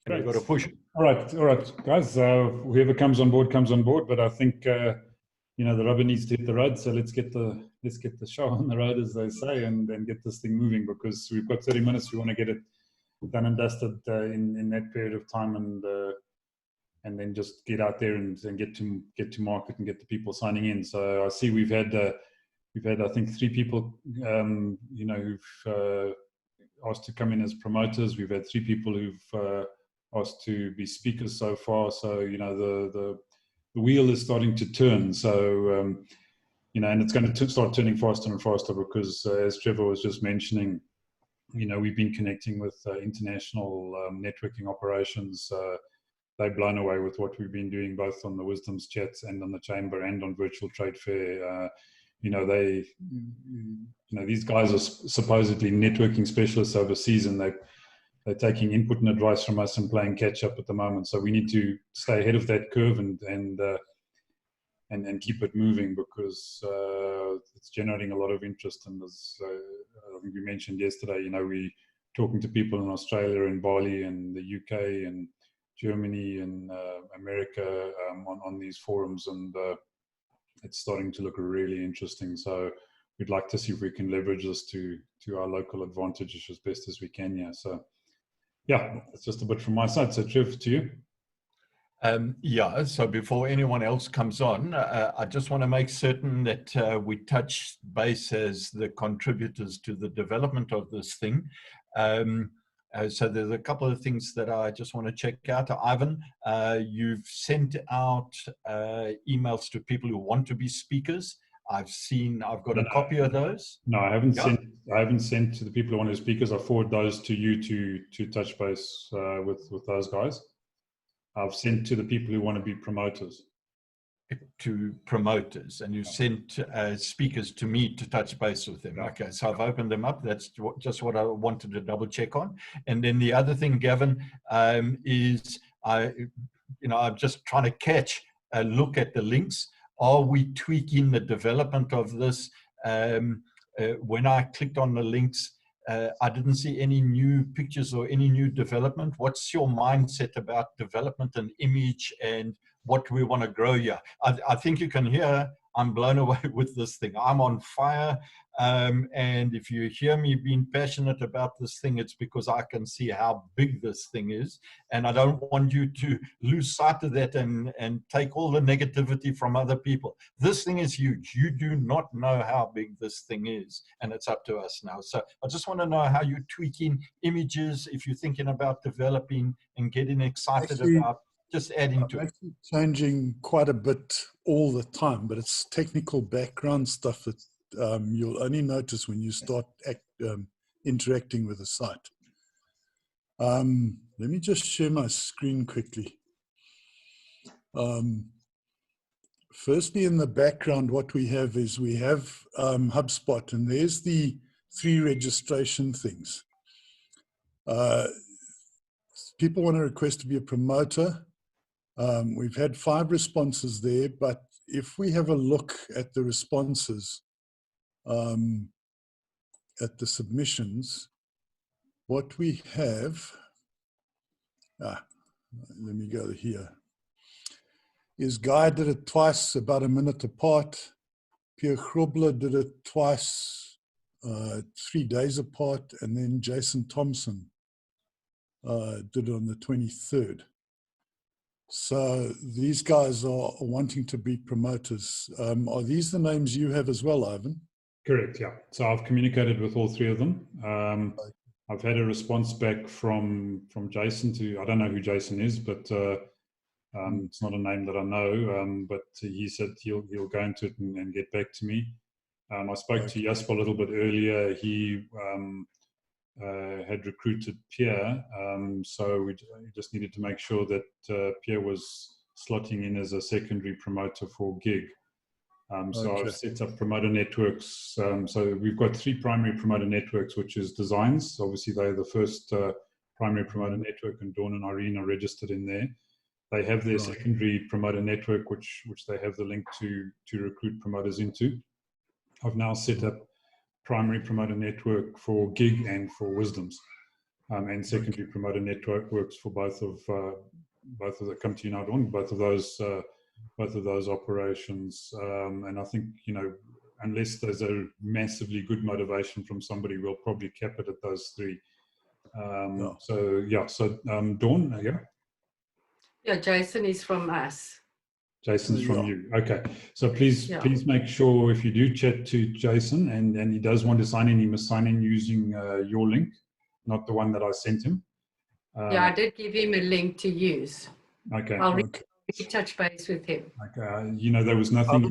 And we've got to push. All right, guys. Whoever comes on board. But I think you know, the rubber needs to hit the road. So let's get the show on the road, as they say, and get this thing moving, because we've got 30 minutes. We want to get it done and dusted in that period of time, and then just get out there and get to market and get the people signing in. So I see we've had I think 3 people you know, who've asked to come in as promoters. We've had 3 people who've asked to be speakers so far. So you know, the wheel is starting to turn. So you know, and it's going to start turning faster and faster, because as Trevor was just mentioning, you know, we've been connecting with international networking operations. They're blown away with what we've been doing, both on the Wisdoms chats and on the chamber and on virtual trade fair. You know, these guys are supposedly networking specialists overseas, and they're taking input and advice from us and playing catch up at the moment. So we need to stay ahead of that curve and keep it moving, because it's generating a lot of interest. And as I think we mentioned yesterday, you know, we're talking to people in Australia and Bali and the UK and Germany and America on these forums, and it's starting to look really interesting. So we'd like to see if we can leverage this to our local advantage as best as we can. Yeah. So yeah, that's just a bit from my side. So Trev, to you. Yeah, so before anyone else comes on, I just want to make certain that we touch base as the contributors to the development of this thing. So there's a couple of things that I just want to check out. Ivan, you've sent out emails to people who want to be speakers. I've got a copy of those. No, I haven't sent to the people who want to be speakers. I forward those to you to touch base with those guys. I've sent to the people who want to be promoters. To promoters, and you sent speakers to me to touch base with them. Okay, so I've opened them up. That's just what I wanted to double check on. And then the other thing, Gavin, is I'm just trying to catch a look at the links. Are we tweaking the development of this? When I clicked on the links, I didn't see any new pictures or any new development. What's your mindset about development and image and what we want to grow here? I think you can hear I'm blown away with this thing. I'm on fire. And if you hear me being passionate about this thing, it's because I can see how big this thing is. And I don't want you to lose sight of that and take all the negativity from other people. This thing is huge. You do not know how big this thing is. And it's up to us now. So I just want to know how you're tweaking images, if you're thinking about developing and getting excited about just adding to it. Changing quite a bit all the time, but it's technical background stuff that you'll only notice when you start interacting with the site. Let me just share my screen quickly. Firstly, in the background, what we have is HubSpot, and there's the 3 registration things. People want to request to be a promoter. We've had 5 responses there, but if we have a look at the responses, at the submissions, what we have, let me go here, is Guy did it twice, about a minute apart. Pierre Grobler did it twice, 3 days apart, and then Jason Thompson did it on the 23rd. So these guys are wanting to be promoters. Are these the names you have as well, Ivan? Correct, yeah. So I've communicated with all 3 of them. I've had a response back from Jason I don't know who Jason is, but it's not a name that I know, but he said he'll go into it and get back to me. I spoke to Jasper a little bit earlier. He had recruited Pierre, so we just needed to make sure that Pierre was slotting in as a secondary promoter for gig. So I've set up promoter networks. So we've got 3 primary promoter networks, which is Designs. Obviously, they're the first primary promoter network, and Dawn and Irene are registered in there. They have their secondary promoter network, which they have the link to recruit promoters into. I've now set up primary promoter network for gig and for Wisdoms. and secondary promoter network works for both of the, come to you now, Dawn, both of those operations. And I think, you know, unless there's a massively good motivation from somebody, we'll probably cap it at those three. So Dawn, yeah. Yeah, Jason is from us. Jason's from you. Okay. So please make sure if you do chat to Jason and he does want to sign in, he must sign in using your link, not the one that I sent him. Yeah, I did give him a link to use. Okay. I'll touch base with him. Okay. You know, there was nothing.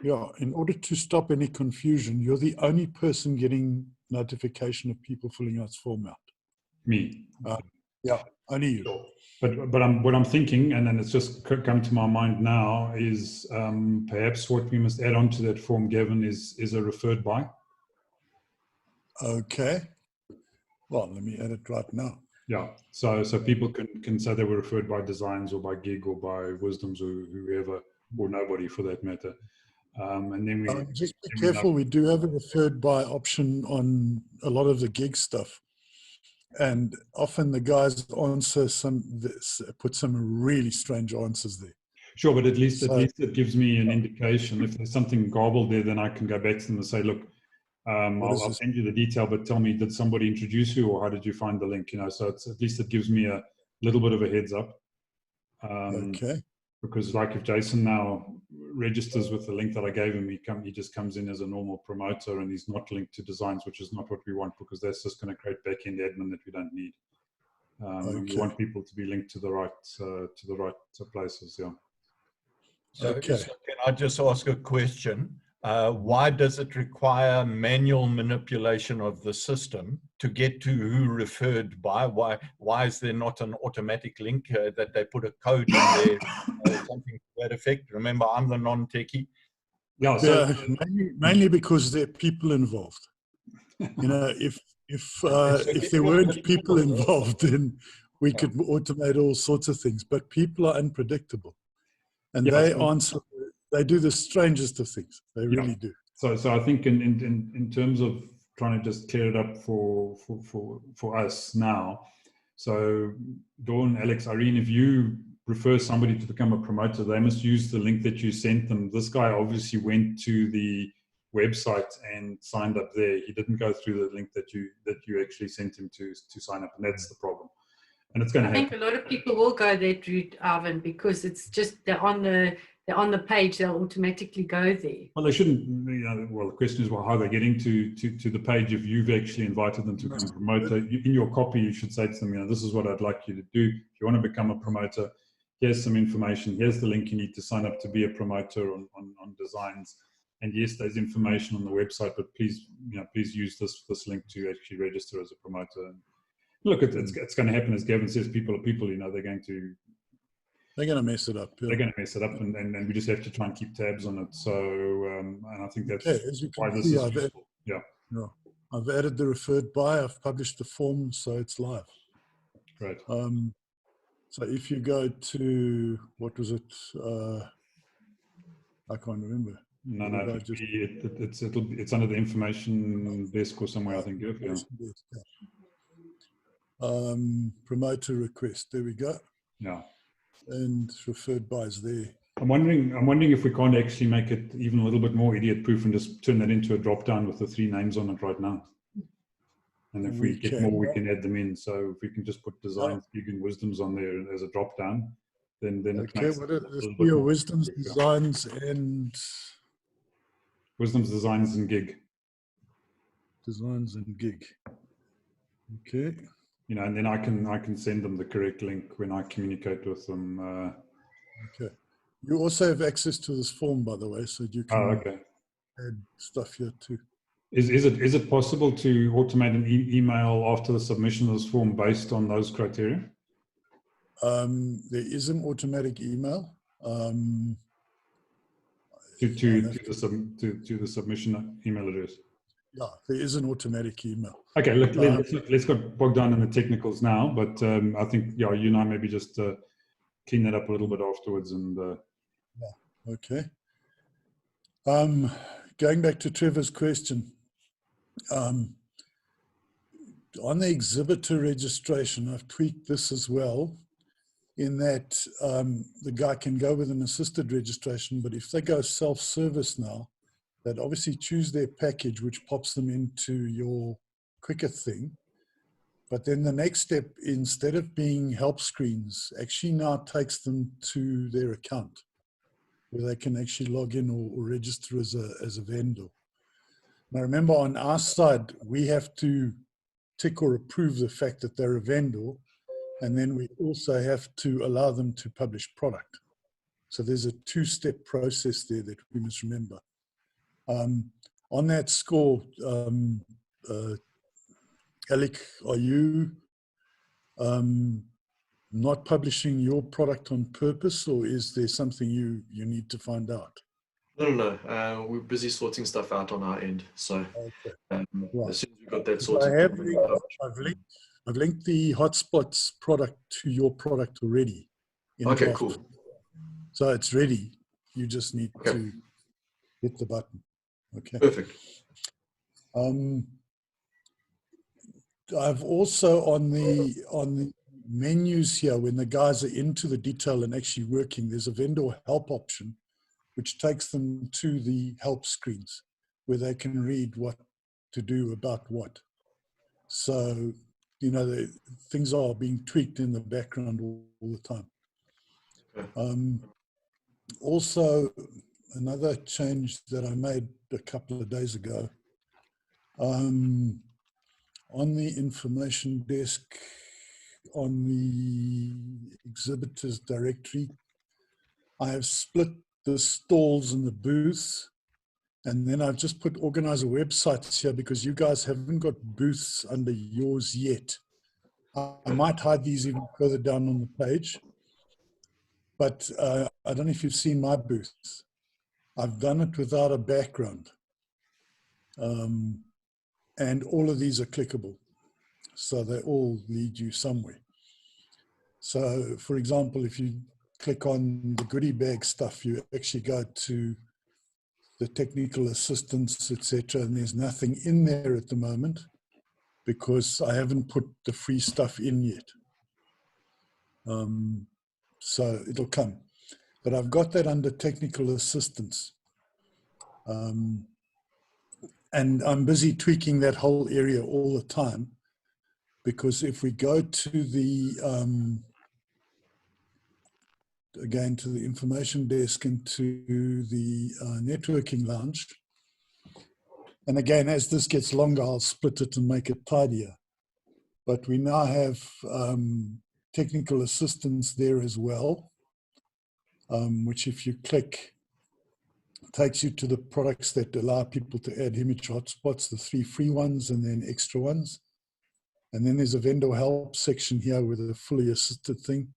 In order to stop any confusion, you're the only person getting notification of people filling out this form out. Me. Only you. Sure. But what I'm thinking, and then it's just come to my mind now, is perhaps what we must add on to that form, Gavin, is a referred by. Okay. Well, let me add it right now. Yeah. So people can say they were referred by Designs or by Gig or by Wisdoms or whoever, or nobody for that matter. And then we just be careful. We do have a referred by option on a lot of the Gig stuff. And often the guys answer put some really strange answers there. Sure, but at least it gives me an indication. If there's something garbled there, then I can go back to them and say, look, I'll send you the detail, but tell me, did somebody introduce you, or how did you find the link? You know, so it's, at least it gives me a little bit of a heads up. Okay. Because like if Jason now registers with the link that I gave him, he just comes in as a normal promoter and he's not linked to Designs, which is not what we want, because that's just going to create back-end admin that we don't need. We want people to be linked to the right places. Yeah. So can I just ask a question? Why does it require manual manipulation of the system to get to who referred by? Why is there not an automatic link that they put a code in there, something to that effect? Remember, I'm the non-techie. Yeah, so mainly because there are people involved. You know, if there weren't people involved, then we could automate all sorts of things. But people are unpredictable, and they do the strangest of things. They really do. So I think in terms of trying to just clear it up for us now. So Dawn, Alex, Irene, if you refer somebody to become a promoter, they must use the link that you sent them. This guy obviously went to the website and signed up there. He didn't go through the link that you actually sent him to sign up, and that's the problem. And it's going to happen. I think a lot of people will go that route, Arvin, because it's just they're on the page, they'll automatically go there. Well, they shouldn't. You know, well, the question is, well, how are they getting to the page if you've actually invited them to become a promoter? In your copy, you should say to them, you know, this is what I'd like you to do. If you want to become a promoter, here's some information. Here's the link you need to sign up to be a promoter on Designs. And yes, there's information on the website, but please, you know, please use this link to actually register as a promoter. And look, it's going to happen, as Gavin says. People are people. You know, they're going to mess it up. Yeah. They're going to mess it up, and we just have to try and keep tabs on it. So, and I think that's why this is useful. Yeah. I've added the referred by. I've published the form, so it's live. Great. So if you go to, what was it? I can't remember. No, it's under the information desk or somewhere, I think. Yeah. Promoter request. There we go. Yeah. And referred by is there. I'm wondering if we can't actually make it even a little bit more idiot-proof and just turn that into a drop-down with the 3 names on it right now. And if we get more, we can add them in. So if we can just put Designs, Gig, and Wisdoms on there as a drop-down, then it makes it a little bit more Wisdoms, Designs, and Wisdoms, Designs, and Gig. Designs and Gig. Okay. You know, and then I can send them the correct link when I communicate with them. Okay. You also have access to this form, by the way, so you can add stuff here too. Is it possible to automate an email after the submission of this form based on those criteria? There is an automatic email. To the submission email address. Yeah, there is an automatic email. Okay, let's get bogged down in the technicals now, but I think, you and I maybe just clean that up a little bit afterwards. And okay. Going back to Trevor's question, on the exhibitor registration, I've tweaked this as well, in that the guy can go with an assisted registration, but if they go self-service now, they'd obviously choose their package, which pops them into your quicker thing. But then the next step, instead of being help screens, actually now takes them to their account, where they can actually log in or register as a vendor. Now remember, on our side, we have to tick or approve the fact that they're a vendor, and then we also have to allow them to publish product. So there's a two-step process there that we must remember. On that score, Alec, are you not publishing your product on purpose, or is there something you need to find out? No. We're busy sorting stuff out on our end. So Okay. right. As soon as we've got that So sorted, I've linked the hotspots product to your product already. Okay, draft. cool. So it's ready. You just need to hit the button. Okay. Perfect. I've also on the menus here, when the guys are into the detail and actually working, there's a vendor help option, which takes them to the help screens where they can read what to do about what. So, you know, things are being tweaked in the background all the time. Also, another change that I made a couple of days ago, on the information desk, on the exhibitors directory, I have split the stalls and the booths, and then I've just put organizer websites here because you guys haven't got booths under yours yet. I might hide these even further down on the page, but I don't know if you've seen my booths. I've done it without a background. And all of these are clickable. So they all lead you somewhere. So for example, if you click on the goodie bag stuff, you actually go to the technical assistance, etc. And there's nothing in there at the moment because I haven't put the free stuff in yet. So it'll come. But I've got that under technical assistance. And I'm busy tweaking that whole area all the time, because if we go to the, again, to the information desk and to the networking lounge, and again, as this gets longer, I'll split it and make it tidier. But we now have technical assistance there as well, which if you click, takes you to the products that allow people to add image hotspots, the 3 free ones and then extra ones. And then there's a vendor help section here with a fully assisted thing.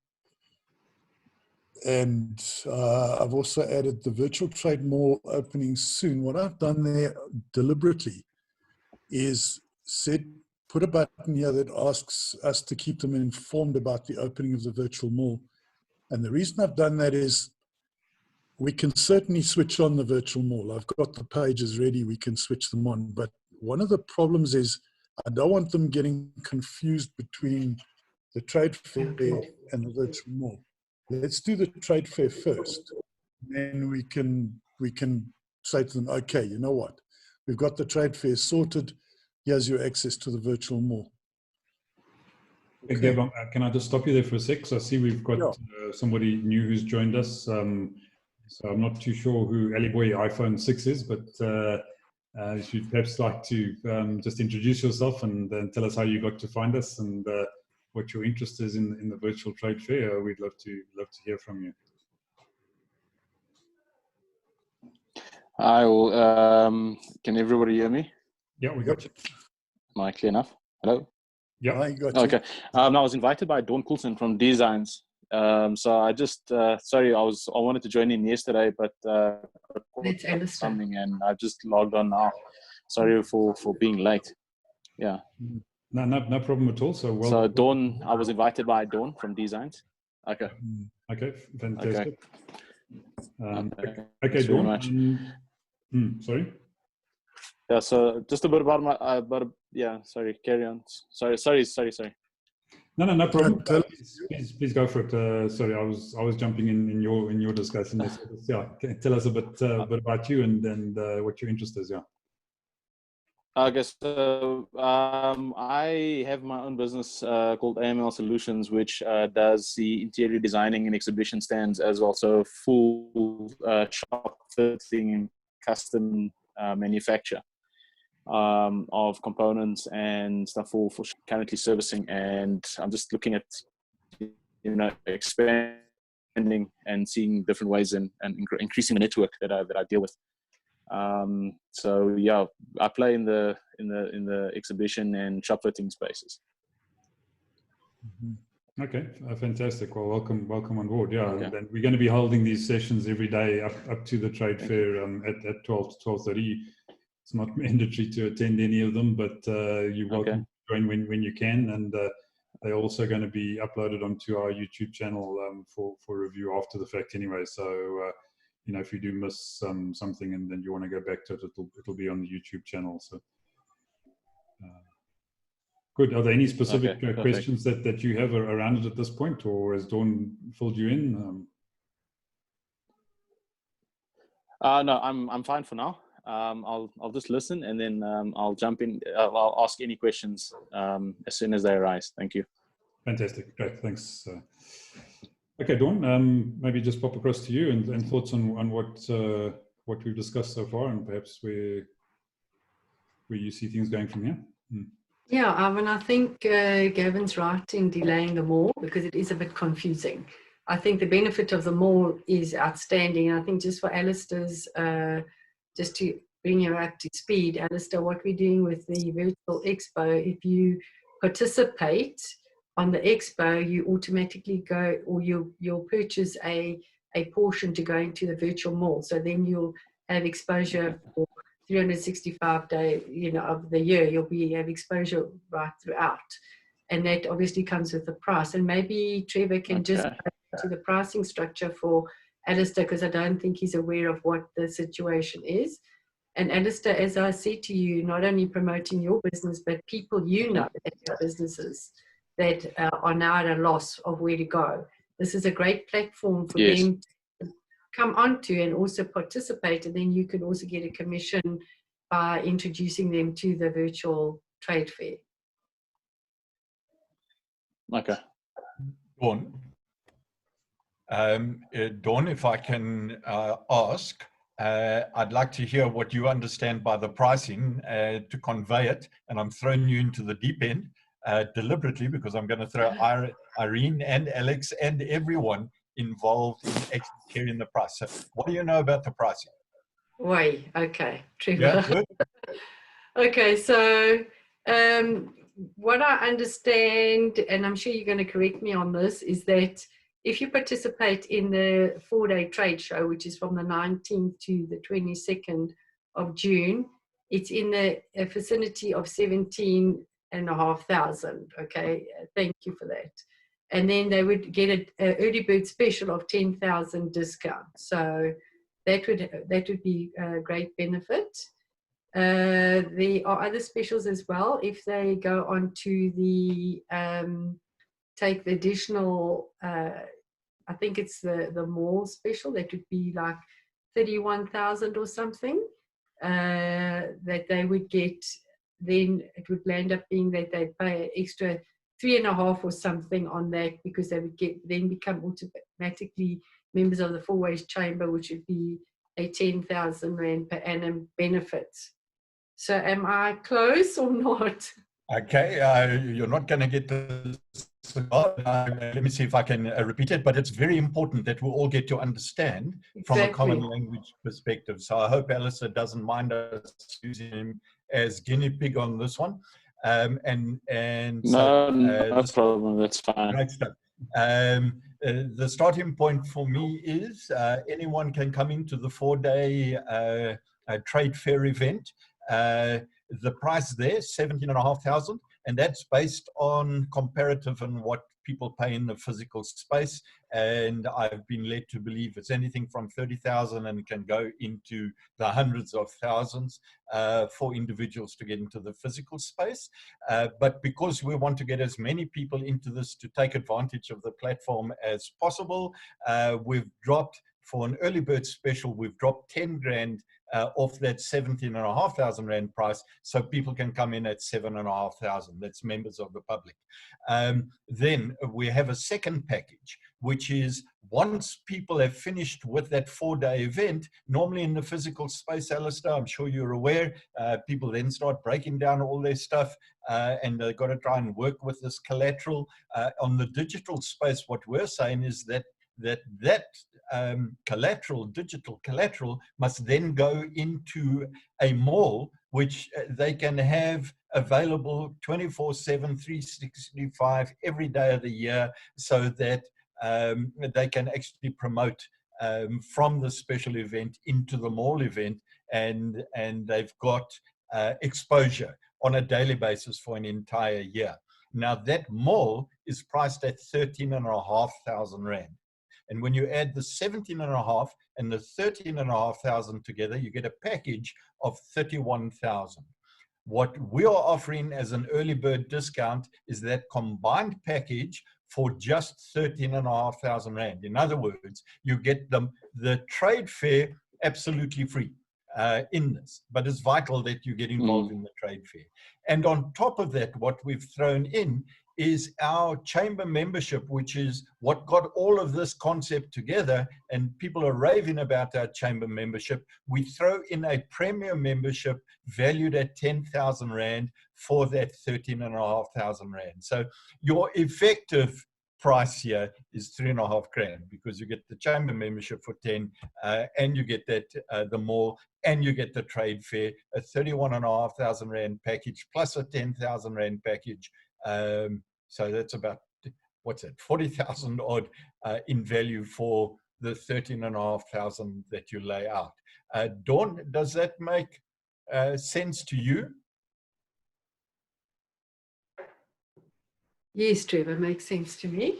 And I've also added the virtual trade mall opening soon. What I've done there deliberately is put a button here that asks us to keep them informed about the opening of the virtual mall. And the reason I've done that is we can certainly switch on the virtual mall. I've got the pages ready, we can switch them on. But one of the problems is I don't want them getting confused between the trade fair and the virtual mall. Let's do the trade fair first. Then we can say to them, okay, you know what? We've got the trade fair sorted. Here's your access to the virtual mall. Okay. Gavin, can I just stop you there for a sec? So I see we've got somebody new who's joined us. So I'm not too sure who Ali Boy iPhone 6 is, but if you'd perhaps like to just introduce yourself and tell us how you got to find us and what your interest is in the virtual trade fair, we'd love to hear from you. Hi, can everybody hear me? Yeah, we got you. Am I clear enough? Hello? Yeah. I got you. Okay. I was invited by Dawn Coulson from Designs. So I just, sorry, I wanted to join in yesterday, but something, and I just logged on now. Sorry for being late. Yeah. No problem at all. So Dawn, I was invited by Dawn from Designs. Okay. Okay, fantastic. Okay, okay Dawn. Sorry. Yeah. So just a bit about yeah, sorry, carry on. Sorry. No problem. Tell- Please go for it. Sorry, I was jumping in your discussion. Yeah, tell us a bit about you and what your interest is. Yeah. Okay, so I have my own business called AML Solutions, which does the interior designing and exhibition stands, as also full shop fitting and custom manufacture of components and stuff for currently servicing. And I'm just looking at, expanding and seeing different ways and increasing the network that I deal with. So yeah, I play in the exhibition and shop fitting spaces. Okay, fantastic. Well, welcome on board. Yeah, Okay. and we're going to be holding these sessions every day up to the trade fair at 12 to 12:30. It's not mandatory to attend any of them, but you're welcome to join when you can. And they're also going to be uploaded onto our YouTube channel for review after the fact anyway. So if you do miss something and then you want to go back to it, it'll be on the YouTube channel. So good. Are there any specific questions that you have around it at this point, or has Dawn filled you in? No, I'm fine for now. I'll just listen, and then I'll jump in. I'll ask any questions as soon as they arise. Thank you. Fantastic. Great. Thanks. Okay, Dawn, maybe just pop across to you and thoughts on what we've discussed so far, and perhaps where you see things going from here. Yeah, I think Gavin's right in delaying the mall because it is a bit confusing. I think the benefit of the mall is outstanding. I think just for Alistair's, just to bring you up to speed, Alistair, what we're doing with the virtual expo, if you participate on the expo, you automatically go, or you'll purchase a portion to go into the virtual mall. So then you'll have exposure for 365 days, of the year. You'll have exposure right throughout, and that obviously comes with the price. And maybe Trevor can just go to the pricing structure for Alistair, because I don't think he's aware of what the situation is. And Alistair, as I said to you, not only promoting your business, but people that have businesses that are now at a loss of where to go. This is a great platform for them to come onto and also participate, and then you can also get a commission by introducing them to the virtual trade fair. Okay. Dawn, if I can ask, I'd like to hear what you understand by the pricing to convey it, and I'm throwing you into the deep end deliberately because I'm going to throw Irene and Alex and everyone involved in actually carrying the price. So what do you know about the pricing? Okay, Trevor. Yeah, okay, so what I understand, and I'm sure you're going to correct me on this, is that if you participate in the 4-day trade show, which is from the 19th to the 22nd of June, it's in the vicinity of 17,500. Okay, thank you for that. And then they would get an early bird special of 10,000 discount. So that would be a great benefit. There are other specials as well. If they go on to the take the additional, I think it's the mall special, that would be like 31,000 or something, that they would get. Then it would end up being that they'd pay an extra 3.5 or something on that, because they would then become automatically members of the Four Ways Chamber, which would be a 10,000 Rand per annum benefit. So am I close or not? Okay, you're not going to get this. Let me see if I can repeat it, but it's very important that we all get to understand from a common language perspective. So I hope Alistair doesn't mind us using him as guinea pig on this one. No problem, that's fine. Great stuff. The starting point for me is anyone can come into the 4-day trade fair event. The price there, 17,500, and that's based on comparative and what people pay in the physical space. And I've been led to believe it's anything from 30,000 and can go into the hundreds of thousands for individuals to get into the physical space. But because we want to get as many people into this to take advantage of the platform as possible, we've dropped, for an early bird special, we've dropped 10 grand off that 17,500 Rand price, so people can come in at 7,500. That's members of the public. Then we have a second package, which is once people have finished with that 4-day event, normally in the physical space, Alistair, I'm sure you're aware, people then start breaking down all their stuff and they've got to try and work with this collateral. On the digital space, what we're saying is that collateral, digital collateral, must then go into a mall, which they can have available 24/7, 365 every day of the year, so that they can actually promote from the special event into the mall event, and they've got exposure on a daily basis for an entire year. Now that mall is priced at 13,500 Rand. And when you add the 17,500 and the 13,500 together, you get a package of 31,000. What we are offering as an early bird discount is that combined package for just 13,500 Rand. In other words, you get the trade fair absolutely free in this, but it's vital that you get involved in the trade fair. And on top of that, what we've thrown in is our chamber membership, which is what got all of this concept together, and people are raving about our chamber membership. We throw in a premium membership valued at 10,000 Rand for that 13,500 Rand. So your effective price here is 3.5 grand, because you get the chamber membership for 10 and you get that the mall, and you get the trade fair, a 31,500 Rand package plus a 10,000 Rand package. So that's about, what's it, 40,000 odd in value for the 13,500 that you lay out. Dawn, does that make sense to you? Yes, Trevor, makes sense to me.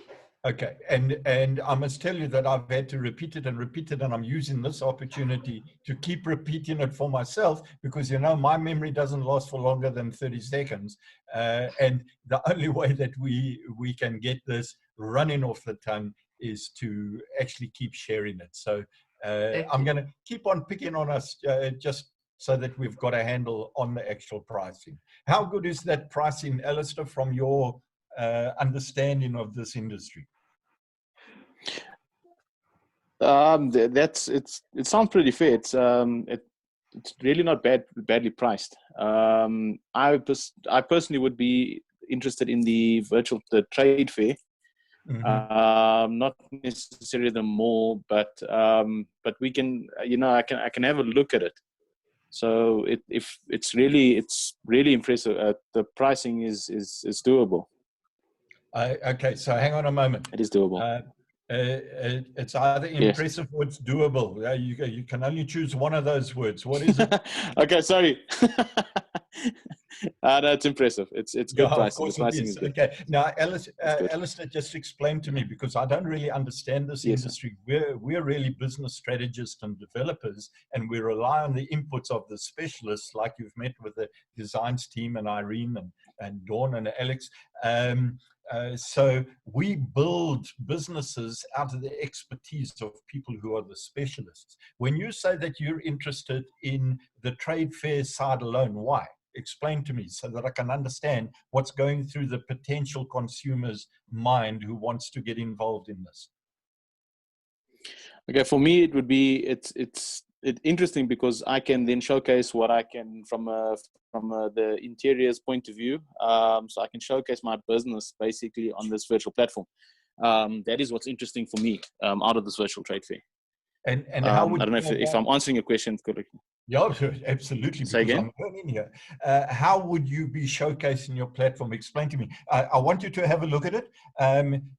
Okay, and I must tell you that I've had to repeat it, and I'm using this opportunity to keep repeating it for myself, because, you know, my memory doesn't last for longer than 30 seconds. And the only way that we can get this running off the tongue is to actually keep sharing it. So I'm going to keep on picking on us just so that we've got a handle on the actual pricing. How good is that pricing, Alistair, from your understanding of this industry? It sounds pretty fair. It's really not badly priced. I personally would be interested in the trade fair. Not necessarily the mall, but we can, you know, I can have a look at it. So it's really impressive. The pricing is doable. Okay, so hang on a moment. It is doable. It's either impressive or it's doable. You can only choose one of those words. What is it? Okay, sorry. No, it's impressive. It's good pricing. The pricing is good. Okay. Now, Alistair, just explain to me, because I don't really understand this industry. We're really business strategists and developers, and we rely on the inputs of the specialists, like you've met with the designs team and Irene and Dawn and Alex. So we build businesses out of the expertise of people who are the specialists. When you say that you're interested in the trade fair side alone, why? Explain to me so that I can understand what's going through the potential consumer's mind who wants to get involved in this. Okay, for me, it would be it's interesting because I can then showcase what I can from the interiors point of view. So I can showcase my business basically on this virtual platform. That is what's interesting for me out of this virtual trade fair. And how would I don't know if I'm answering your question correctly. Yeah, absolutely. Say again? I'm learning here. How would you be showcasing your platform? Explain to me. I want you to have a look at it.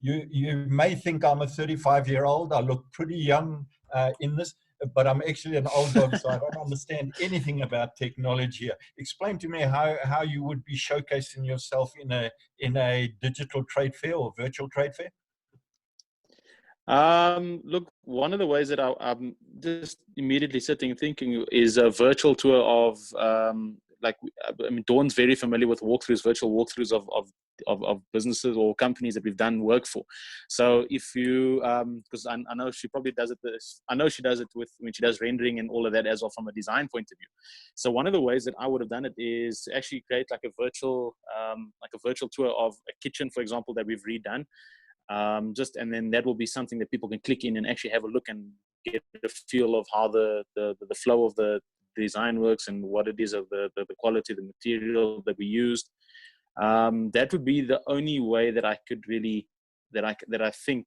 You may think I'm a 35-year-old. I look pretty young in this. but I'm actually an old dog, so I don't understand anything about technology here. Explain to me how you would be showcasing yourself in a digital trade fair or virtual trade fair. Look, one of the ways that I'm just immediately sitting thinking is a virtual tour of, like, I mean, Dawn's very familiar with walkthroughs, virtual walkthroughs of businesses or companies that we've done work for. So if you, because I know she probably does it, I know she does it with, when she does rendering and all of that as well from a design point of view. So one of the ways that I would have done it is to actually create like a virtual tour of a kitchen, for example, that we've redone. And then that will be something that people can click in and actually have a look and get a feel of how the flow of the design works and what it is of the quality of the material that we used. That would be the only way that I could really, that I think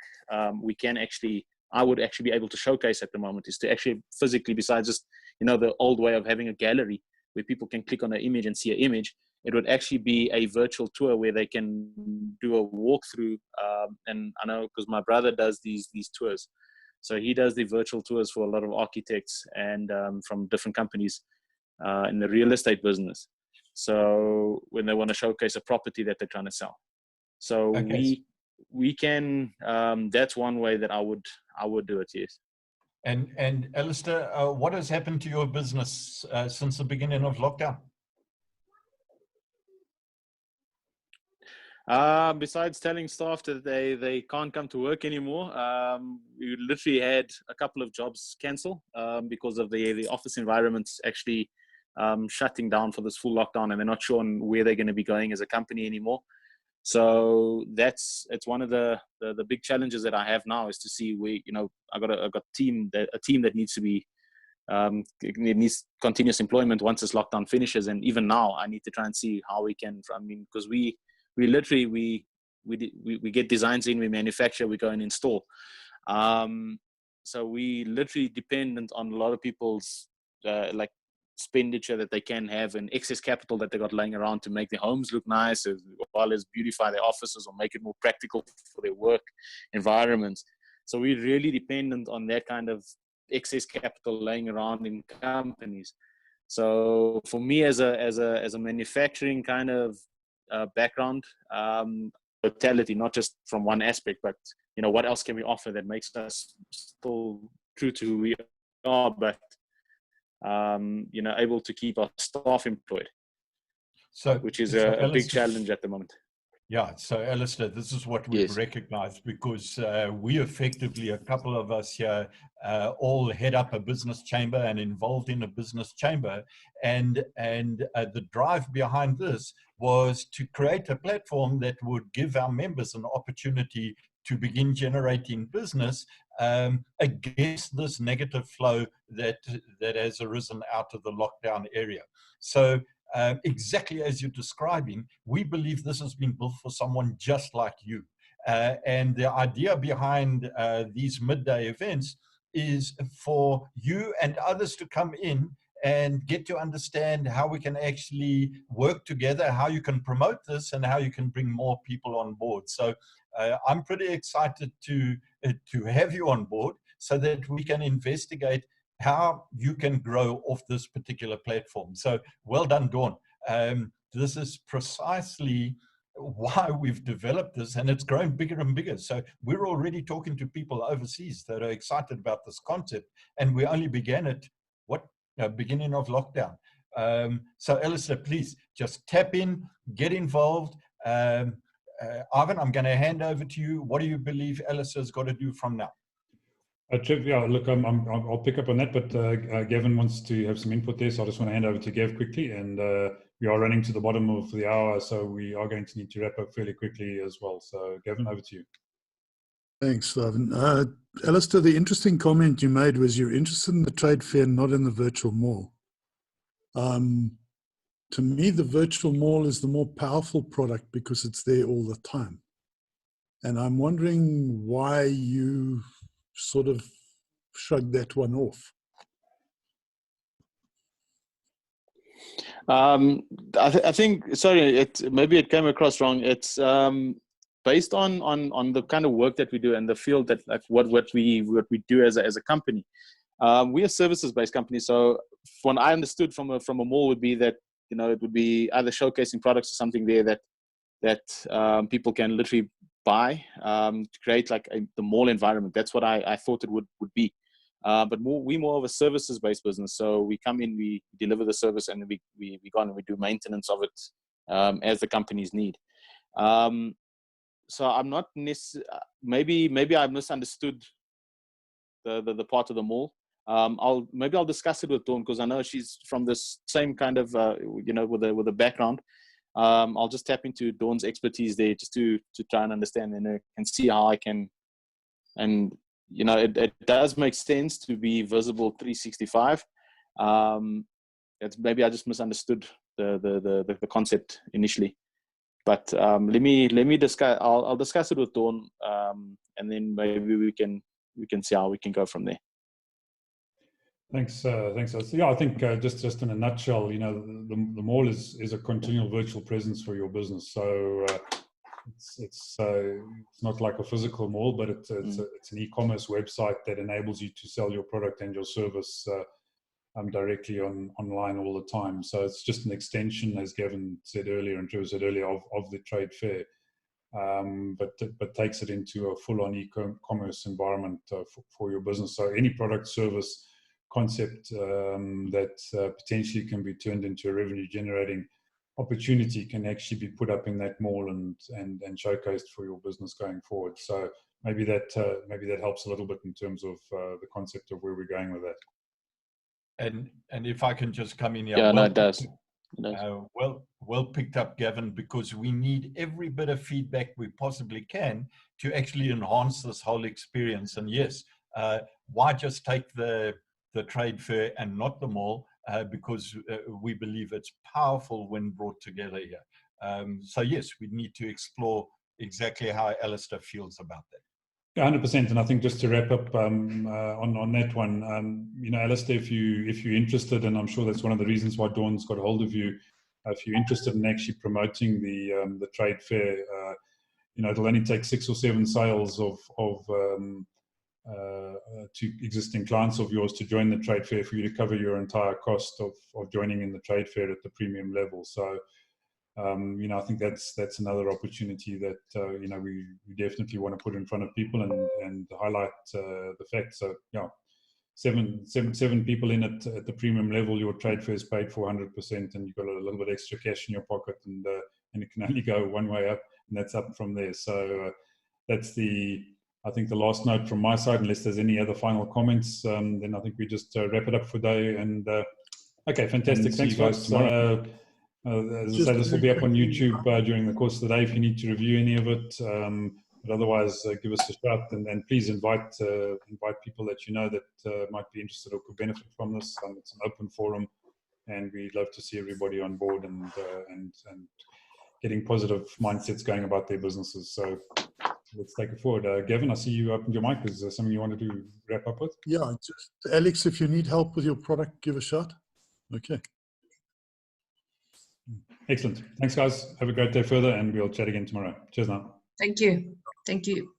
we can actually, I would actually be able to showcase at the moment, is to actually physically, besides just, you know, the old way of having a gallery where people can click on an image and see an image, it would actually be a virtual tour where they can do a walkthrough. And I know because my brother does these tours. So he does the virtual tours for a lot of architects and from different companies in the real estate business. So when they want to showcase a property that they're trying to sell. So okay. we can, that's one way that I would do it, yes. And Alistair, what has happened to your business since the beginning of lockdown? Besides telling staff that they can't come to work anymore, we literally had a couple of jobs cancel because of the office environments actually shutting down for this full lockdown, and they're not sure on where they're going to be going as a company anymore. So it's one of the big challenges that I have now, is to see where, you know, I got a team that needs to be it needs continuous employment once this lockdown finishes, and even now I need to try and see how we can. I mean, because we literally we get designs in, we manufacture, we go and install. So we literally dependent on a lot of people's like expenditure that they can have and excess capital that they got laying around to make their homes look nice, as well as beautify their offices or make it more practical for their work environments. So we're really dependent on that kind of excess capital laying around in companies. So for me, as a manufacturing kind of background, totality, not just from one aspect, but, you know, what else can we offer that makes us still true to who we are, but you know, able to keep our staff employed, so which is a big challenge at the moment. Yeah, so Alistair, this is what we've recognized, because we effectively, a couple of us here, all head up a business chamber and involved in a business chamber. And the drive behind this was to create a platform that would give our members an opportunity to begin generating business against this negative flow that has arisen out of the lockdown area. So exactly as you're describing, we believe this has been built for someone just like you. And the idea behind these midday events is for you and others to come in and get to understand how we can actually work together, how you can promote this, and how you can bring more people on board. So I'm pretty excited to have you on board so that we can investigate how you can grow off this particular platform. So well done, Dawn. This is precisely why we've developed this, and it's grown bigger and bigger. So we're already talking to people overseas that are excited about this concept, and we only began it, beginning of lockdown. So Alistair, please just tap in, get involved. Ivan, I'm going to hand over to you. What do you believe Alistair's got to do from now? Trev, yeah, look, I'll pick up on that, but Gavin wants to have some input there, so I just want to hand over to Gav quickly, and we are running to the bottom of the hour, so we are going to need to wrap up fairly quickly as well. So Gavin, over to you. Thanks, Ivan. Alistair, the interesting comment you made was you're interested in the trade fair, not in the virtual mall. To me, the virtual mall is the more powerful product because it's there all the time. And I'm wondering why you sort of shrug that one off. I think, sorry, maybe it came across wrong. It's based on the kind of work that we do and the field that, like, what we do as a company. We're a services-based company, so what I understood from a mall would be that, you know, it would be either showcasing products or something there that people can literally buy to create like the mall environment. That's what I thought it would be. But we're more of a services-based business. So we come in, we deliver the service, and we go and we do maintenance of it as the companies need. So I'm not maybe I misunderstood the part of the mall. I'll discuss it with Dawn, because I know she's from this same kind of you know, with a background. I'll just tap into Dawn's expertise there just to try and understand and see how I can. And you know, it does make sense to be visible 365. It's maybe I just misunderstood the concept initially. But let me discuss. I'll discuss it with Dawn, and then maybe we can see how we can go from there. Thanks. Thanks. Yeah, I think just in a nutshell, you know, the mall is a continual virtual presence for your business. So it's not like a physical mall, but it's an e-commerce website that enables you to sell your product and your service directly online all the time. So it's just an extension, as Gavin said earlier, and Drew said earlier, of the trade fair, but takes it into a full-on e-commerce environment for your business. So any product, service, concept that potentially can be turned into a revenue-generating opportunity can actually be put up in that mall and showcased for your business going forward. So maybe that helps a little bit in terms of the concept of where we're going with that. And if I can just come in here. Yeah, no, it does. Well picked up, Gavin, because we need every bit of feedback we possibly can to actually enhance this whole experience. And yes, why just take the trade fair and not the mall? Because we believe it's powerful when brought together here. So yes, we need to explore exactly how Alistair feels about that. 100%, and I think just to wrap up on that one, you know, Alistair, if you're interested, and I'm sure that's one of the reasons why Dawn's got a hold of you, if you're interested in actually promoting the trade fair, you know, it'll only take 6 or 7 sales to existing clients of yours to join the trade fair for you to cover your entire cost of joining in the trade fair at the premium level. So you know, I think that's another opportunity that you know, we definitely want to put in front of people and highlight the fact. So yeah, seven people in it at the premium level, your trade fair is paid for 100%, and you've got a little bit extra cash in your pocket, and it can only go one way up, and that's up from there. So that's I think the last note from my side, unless there's any other final comments, then I think we just wrap it up for today. And okay, fantastic. Thanks, guys. As I say, this will be up on YouTube during the course of the day if you need to review any of it. But otherwise, give us a shout, and please invite people that you know that might be interested or could benefit from this. It's an open forum, and we'd love to see everybody on board and getting positive mindsets going about their businesses. So let's take it forward. Gavin, I see you opened your mic. Is there something you wanted to wrap up with? Yeah, just Alex, if you need help with your product, give a shot. Okay. Excellent. Thanks, guys. Have a great day further, and we'll chat again tomorrow. Cheers now. Thank you. Thank you.